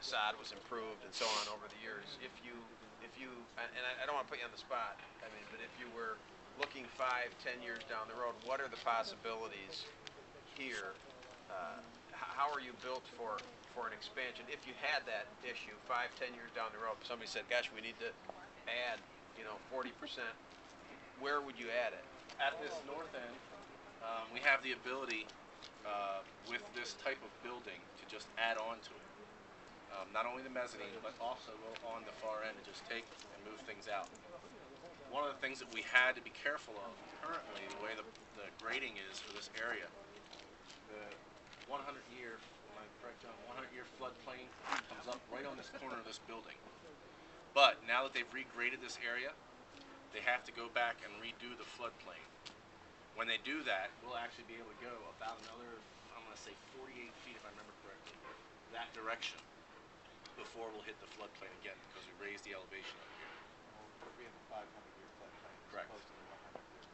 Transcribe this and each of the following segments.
facade was improved and so on over the years. And I don't want to put you on the spot. I mean, but if you were looking 5, 10 years down the road, what are the possibilities here? How are you built for an expansion? If you had that issue 5, 10 years down the road, somebody said, "Gosh, we need to add, 40%." Where would you add it? At this north end, we have the ability with this type of building to just add on to it. Not only the mezzanine, but also go on the far end and just take and move things out. One of the things that we had to be careful of currently, the way the grading is for this area, the 100-year, am I correct, John? 100-year floodplain comes up right on this corner of this building. But now that they've regraded this area, they have to go back and redo the floodplain. When they do that, we'll actually be able to go about another, I'm going to say 48 feet if I remember correctly, that direction before we'll hit the floodplain again because we raised the elevation up here. We'll be in the 500-year floodplain. Correct. As opposed to the 100-year.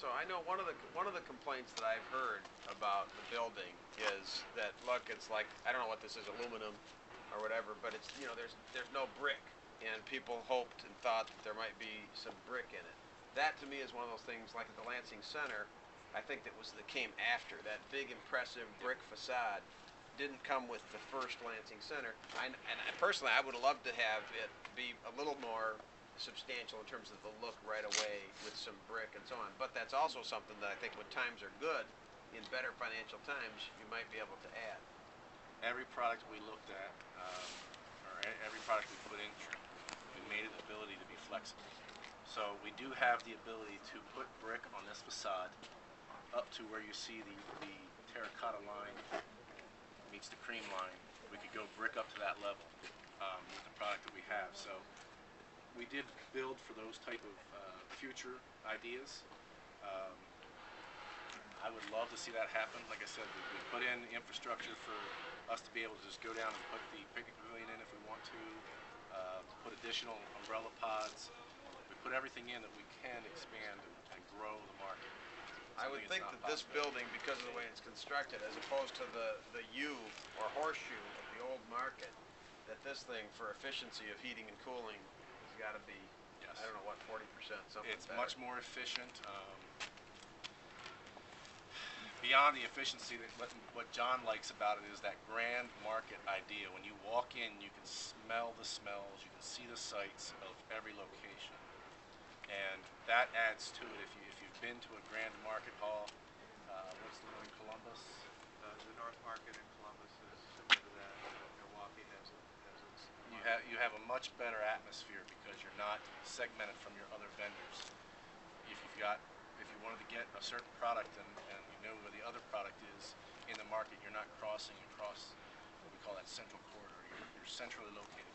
So I know one of the complaints that I've heard about the building is that, look, it's like, I don't know what this is, aluminum or whatever, but it's, there's no brick, and people hoped and thought that there might be some brick in it. That to me is one of those things, like at the Lansing Center, I think that came after. That big impressive brick facade didn't come with the first Lansing Center. Personally, I would have loved to have it be a little more substantial in terms of the look right away with some brick and so on. But that's also something that I think when times are good, in better financial times, you might be able to add. Every product we looked at, or every product we put in here, we made it the ability to be flexible. So we do have the ability to put brick on this facade up to where you see the terracotta line meets the cream line. We could go brick up to that level with the product that we have. So we did build for those type of future ideas. I would love to see that happen. Like I said, we put in infrastructure for us to be able to just go down and put the picnic pavilion in if we want to, put additional umbrella pods. We put everything in that we can expand and grow the market. I would think that this building, because of the way it's constructed, as opposed to the U or horseshoe of the old market, that this thing, for efficiency of heating and cooling, has got to be, yes, I don't know what, 40%, something. It's better. much more efficient. Beyond the efficiency, what John likes about it is that grand market idea. When you walk in, you can smell the smells, you can see the sights of every location, and that adds to it. If you've been to a grand market hall, what's the one in Columbus? The North Market in Columbus is similar to that. Milwaukee has its. You have a much better atmosphere because you're not segmented from your other vendors. If you wanted to get a certain product and you know where the other product is in the market, you're not crossing across what we call that central corridor. You're centrally located.